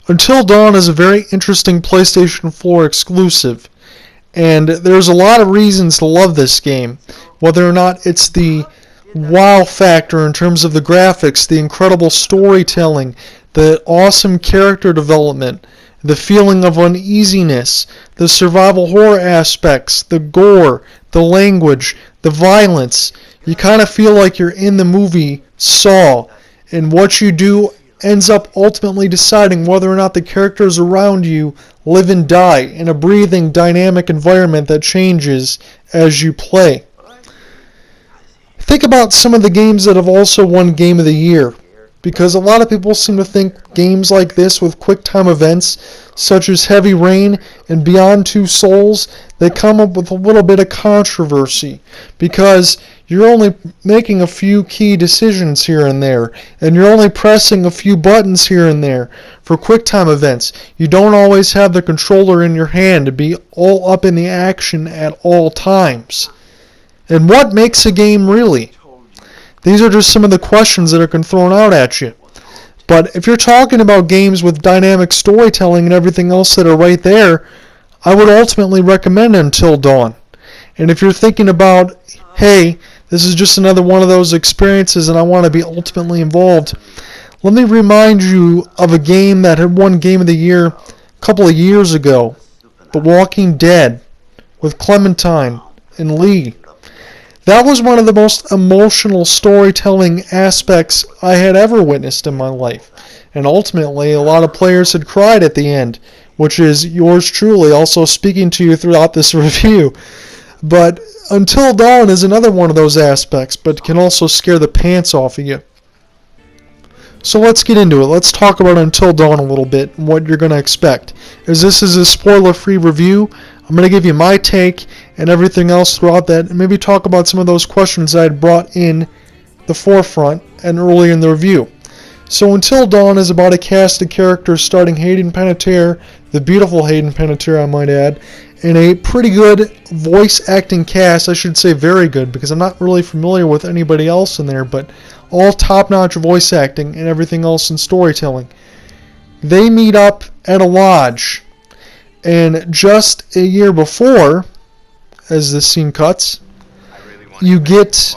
Until Dawn is a very interesting PlayStation 4 exclusive, and there's a lot of reasons to love this game, whether or not it's the wow factor in terms of the graphics, the incredible storytelling, the awesome character development, the feeling of uneasiness, the survival horror aspects, the gore, the language, the violence. You kind of feel like you're in the movie Saw, and what you do ends up ultimately deciding whether or not the characters around you live and die in a breathing, dynamic environment that changes as you play. Think about some of the games that have also won Game of the Year, because a lot of people seem to think games like this with quick-time events, such as Heavy Rain and Beyond Two Souls, they come up with a little bit of controversy, because you're only making a few key decisions here and there, and you're only pressing a few buttons here and there for quick-time events. You don't always have the controller in your hand to be all up in the action at all times. And what makes a game really? These are just some of the questions that are thrown out at you. But if you're talking about games with dynamic storytelling and everything else that are right there, I would ultimately recommend Until Dawn. And if you're thinking about, hey, this is just another one of those experiences and I want to be ultimately involved, let me remind you of a game that had won Game of the Year a couple of years ago, The Walking Dead, with Clementine and Lee. That was one of the most emotional storytelling aspects I had ever witnessed in my life. And ultimately, a lot of players had cried at the end, which is yours truly also speaking to you throughout this review. But Until Dawn is another one of those aspects, but can also scare the pants off of you. So let's get into it. Let's talk about Until Dawn a little bit and what you're going to expect. As this is a spoiler-free review, I'm going to give you my take and everything else throughout that, and maybe talk about some of those questions I had brought in the forefront and early in the review. So Until Dawn is about a cast of characters starting Hayden Panettiere, the beautiful Hayden Panettiere I might add, and a pretty good voice acting cast. I should say very good, because I'm not really familiar with anybody else in there, but all top-notch voice acting and everything else in storytelling. They meet up at a lodge, and just a year before, as the scene cuts, you get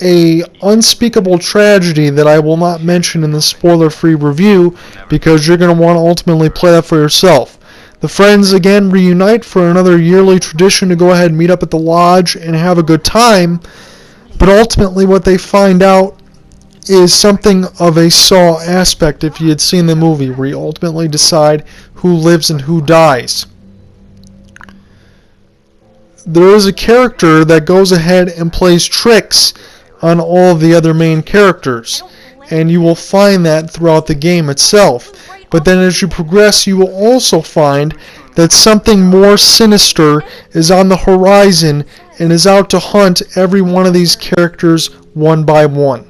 a unspeakable tragedy that I will not mention in the spoiler-free review, because you're going to want to ultimately play that for yourself. The friends again reunite for another yearly tradition to go ahead and meet up at the lodge and have a good time, but ultimately what they find out is something of a Saw aspect if you had seen the movie, where you ultimately decide who lives and who dies. There is a character that goes ahead and plays tricks on all of the other main characters, and you will find that throughout the game itself. But then as you progress, you will also find that something more sinister is on the horizon and is out to hunt every one of these characters one by one.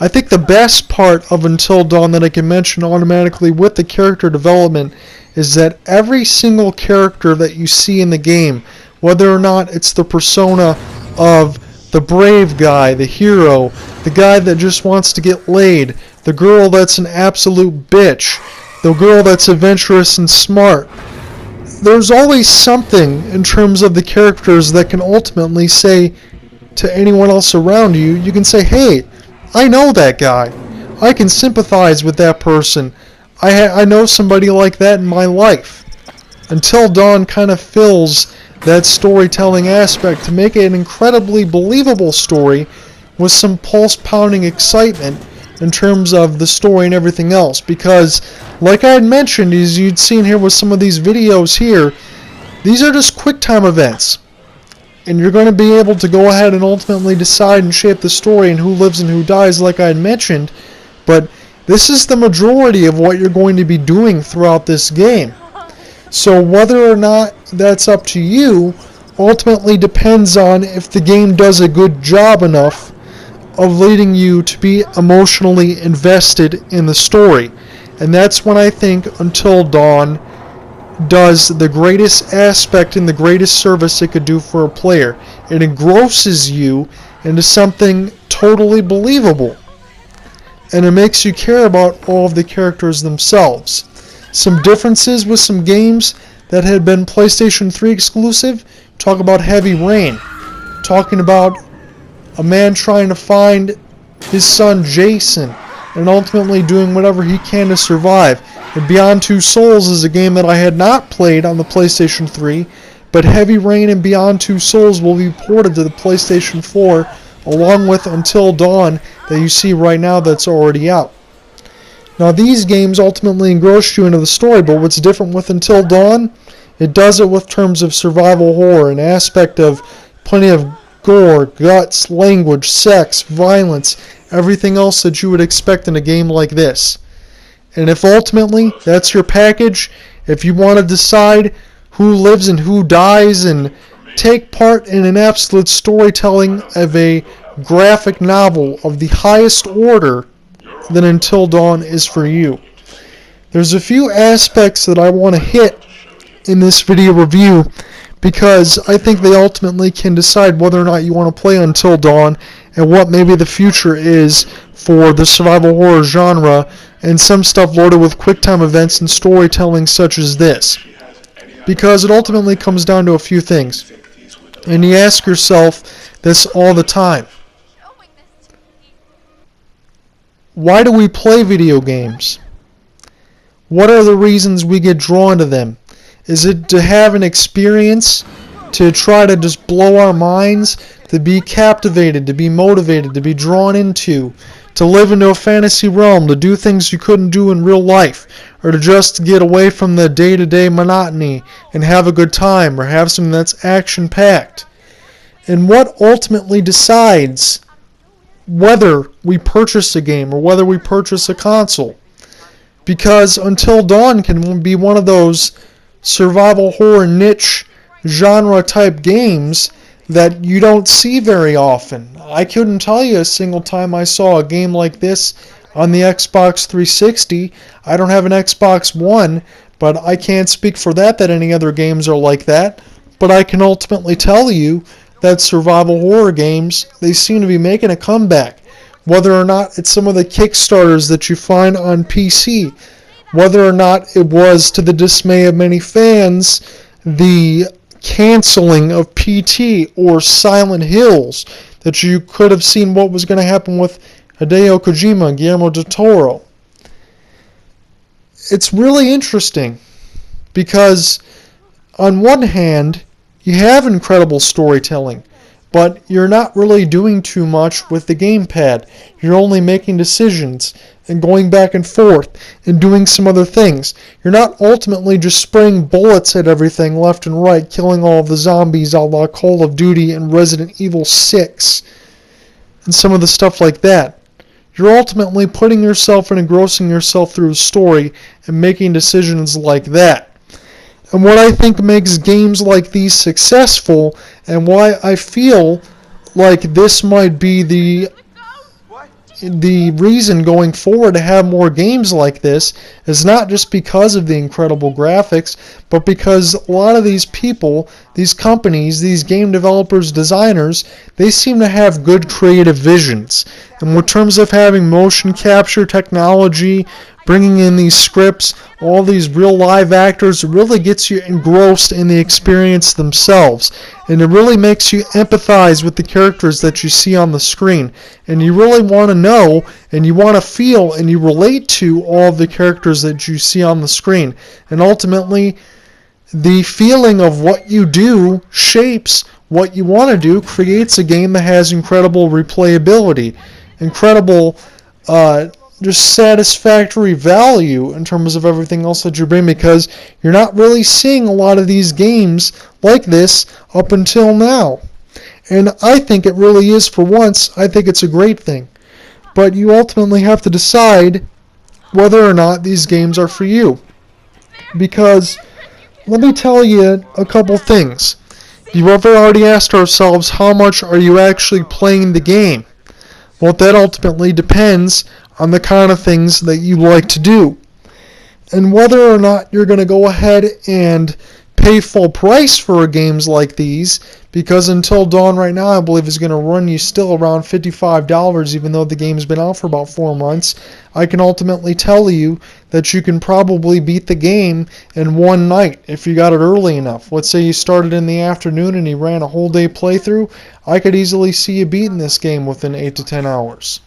I think the best part of Until Dawn that I can mention automatically with the character development is that every single character that you see in the game, whether or not it's the persona of the brave guy, the hero, the guy that just wants to get laid, the girl that's an absolute bitch, the girl that's adventurous and smart, there's always something in terms of the characters that can ultimately say to anyone else around you, you can say, hey, I know that guy. I can sympathize with that person. I know somebody like that in my life. Until Dawn kind of fills that storytelling aspect to make it an incredibly believable story with some pulse-pounding excitement in terms of the story and everything else. Because, like I had mentioned, as you'd seen here with some of these videos here, these are just quick-time events. And you're going to be able to go ahead and ultimately decide and shape the story and who lives and who dies, like I had mentioned. But this is the majority of what you're going to be doing throughout this game. So whether or not that's up to you ultimately depends on if the game does a good job enough of leading you to be emotionally invested in the story. And that's when I think Until Dawn does the greatest aspect and the greatest service it could do for a player. It engrosses you into something totally believable. and it makes you care about all of the characters themselves. Some differences with some games that had been PlayStation 3 exclusive, talk about Heavy Rain, talking about a man trying to find his son Jason and ultimately doing whatever he can to survive. And Beyond Two Souls is a game that I had not played on the PlayStation 3, but Heavy Rain and Beyond Two Souls will be ported to the PlayStation 4 along with Until Dawn that you see right now that's already out. Now these games ultimately engross you into the story, but what's different with Until Dawn? It does it with terms of survival horror, an aspect of plenty of gore, guts, language, sex, violence, everything else that you would expect in a game like this. And if ultimately that's your package, if you want to decide who lives and who dies and take part in an absolute storytelling of a graphic novel of the highest order, then Until Dawn is for you. There's a few aspects that I want to hit in this video review because I think they ultimately can decide whether or not you want to play Until Dawn and what maybe the future is for the survival horror genre and some stuff loaded with QuickTime events and storytelling such as this. Because it ultimately comes down to a few things. And you ask yourself this all the time. Why do we play video games? What are the reasons we get drawn to them? Is it to have an experience, to try to just blow our minds, to be captivated, to be motivated, to be drawn into, to live into a fantasy realm, to do things you couldn't do in real life, or to just get away from the day-to-day monotony and have a good time, or have something that's action-packed? And what ultimately decides whether we purchase a game or whether we purchase a console? Because Until Dawn can be one of those survival horror niche genre type games that you don't see very often. I couldn't tell you a single time I saw a game like this on the Xbox 360. I don't have an Xbox One, but I can't speak for that any other games are like that. But I can ultimately tell you that survival horror games, they seem to be making a comeback. Whether or not it's some of the Kickstarters that you find on PC, whether or not it was, to the dismay of many fans, the canceling of PT or Silent Hills, that you could have seen what was going to happen with Hideo Kojima and Guillermo del Toro. It's really interesting because on one hand, you have incredible storytelling, but you're not really doing too much with the gamepad. You're only making decisions and going back and forth and doing some other things. You're not ultimately just spraying bullets at everything left and right, killing all of the zombies a la Call of Duty and Resident Evil 6 and some of the stuff like that. You're ultimately putting yourself and engrossing yourself through a story and making decisions like that. And what I think makes games like these successful, and why I feel like this might be the reason going forward to have more games like this, is not just because of the incredible graphics, but because a lot of these people, these companies, these game developers, designers, they seem to have good creative visions. And in terms of having motion capture technology, bringing in these scripts, all these real live actors, it really gets you engrossed in the experience themselves. And it really makes you empathize with the characters that you see on the screen. And you really want to know, and you want to feel, and you relate to all of the characters that you see on the screen. And ultimately, the feeling of what you do shapes what you want to do, creates a game that has incredible replayability, incredible just satisfactory value in terms of everything else that you bring, because you're not really seeing a lot of these games like this up until now. And I think it really is, for once, I think it's a great thing. But you ultimately have to decide whether or not these games are for you. Because, let me tell you a couple things. You've already asked ourselves, how much are you actually playing the game? Well, that ultimately depends on the kind of things that you like to do. And whether or not you're going to go ahead and pay full price for games like these, because Until Dawn right now I believe is going to run you still around $55, even though the game's been out for about 4 months. I can ultimately tell you that you can probably beat the game in one night if you got it early enough. Let's say you started in the afternoon and you ran a whole day playthrough. I could easily see you beating this game within 8 to 10 hours.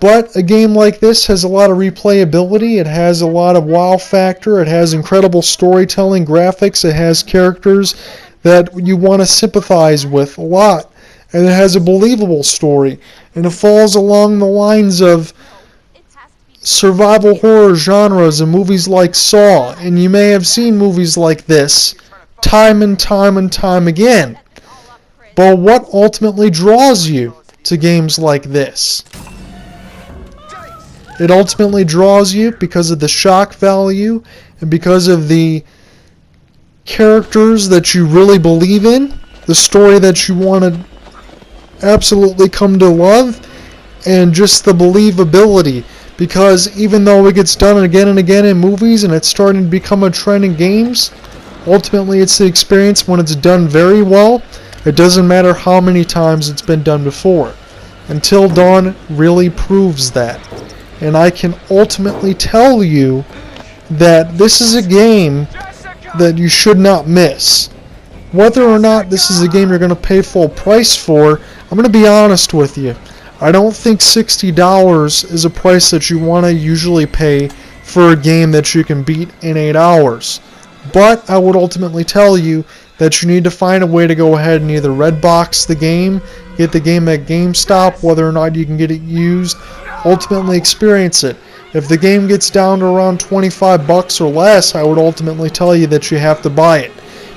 But a game like this has a lot of replayability, it has a lot of wow factor, it has incredible storytelling, graphics, it has characters that you want to sympathize with a lot, and it has a believable story, and it falls along the lines of survival horror genres and movies like Saw, and you may have seen movies like this time and time and time again. But what ultimately draws you to games like this? It ultimately draws you because of the shock value and because of the characters that you really believe in, the story that you want to absolutely come to love, and just the believability. Because even though it gets done again and again in movies and it's starting to become a trend in games, ultimately it's the experience when it's done very well. It doesn't matter how many times it's been done before. Until Dawn really proves that. And I can ultimately tell you that this is a game that you should not miss. Whether or not this is a game you're going to pay full price for, I'm going to be honest with you. I don't think $60 is a price that you want to usually pay for a game that you can beat in 8 hours. But I would ultimately tell you that you need to find a way to go ahead and either red box the game, get the game at GameStop, whether or not you can get it used, ultimately experience it. If the game gets down to around $25 or less, I would ultimately tell you that you have to buy it.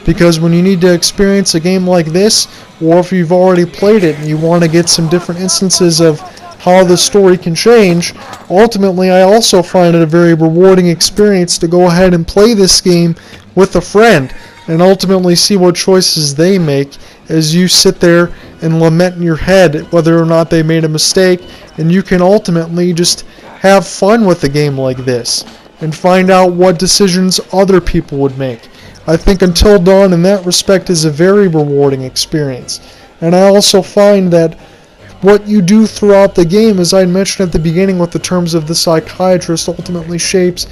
Because when you need to experience a game like this, or if you've already played it and you want to get some different instances of how the story can change, ultimately I also find it a very rewarding experience to go ahead and play this game with a friend and ultimately see what choices they make as you sit there and lament in your head whether or not they made a mistake, and you can ultimately just have fun with a game like this and find out what decisions other people would make. I think Until Dawn in that respect is a very rewarding experience. And I also find that what you do throughout the game, as I mentioned at the beginning with the terms of the psychiatrist, ultimately shapes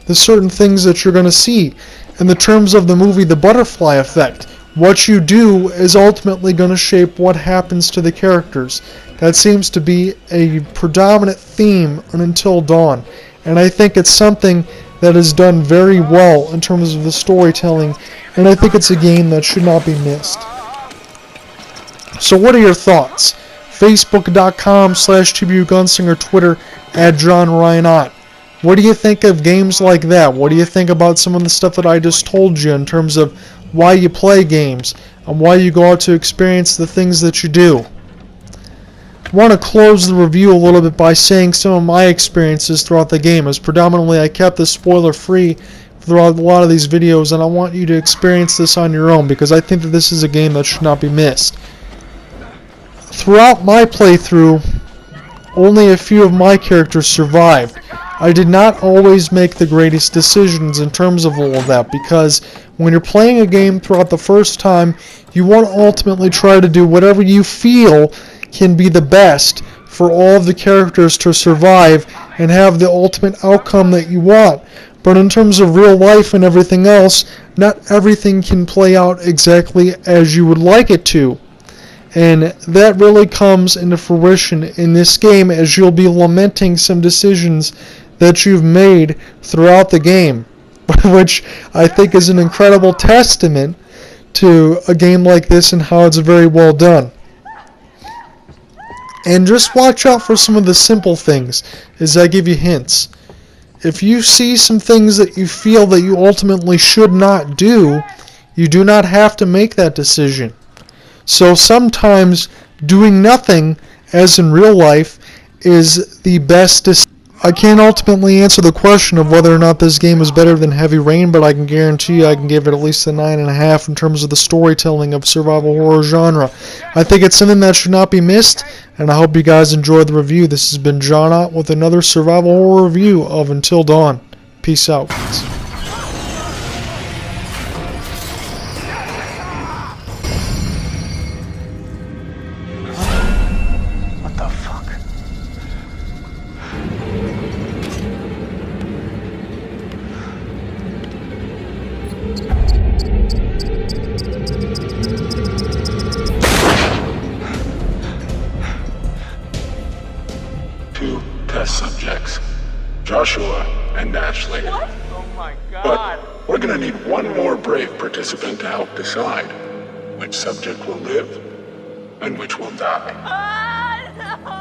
the certain things that you're going to see. In the terms of the movie The Butterfly Effect, what you do is ultimately going to shape what happens to the characters. That seems to be a predominant theme on Until Dawn. And I think it's something that is done very well in terms of the storytelling, and I think it's a game that should not be missed. So what are your thoughts? Facebook.com/TBUGunslinger, Twitter @JohnRyanOtt. What do you think of games like that? What do you think about some of the stuff that I just told you in terms of why you play games and why you go out to experience the things that you do? I want to close the review a little bit by saying some of my experiences throughout the game, as predominantly I kept this spoiler free throughout a lot of these videos, and I want you to experience this on your own because I think that this is a game that should not be missed. Throughout my playthrough, only a few of my characters survived. I did not always make the greatest decisions in terms of all of that, because when you're playing a game throughout the first time, you want to ultimately try to do whatever you feel can be the best for all of the characters to survive and have the ultimate outcome that you want. But in terms of real life and everything else, not everything can play out exactly as you would like it to. And that really comes into fruition in this game, as you'll be lamenting some decisions that you've made throughout the game, which I think is an incredible testament to a game like this and how it's very well done. And just watch out for some of the simple things as I give you hints. If you see some things that you feel that you ultimately should not do, you do not have to make that decision. So sometimes doing nothing, as in real life, is the best decision. I can't ultimately answer the question of whether or not this game is better than Heavy Rain, but I can guarantee you I can give it at least a 9.5 in terms of the storytelling of survival horror genre. I think it's something that should not be missed, and I hope you guys enjoyed the review. This has been John Ott with another survival horror review of Until Dawn. Peace out, guys. test subjects, Joshua and Ashley. What? Oh my god. But we're gonna need one more brave participant to help decide which subject will live and which will die. No!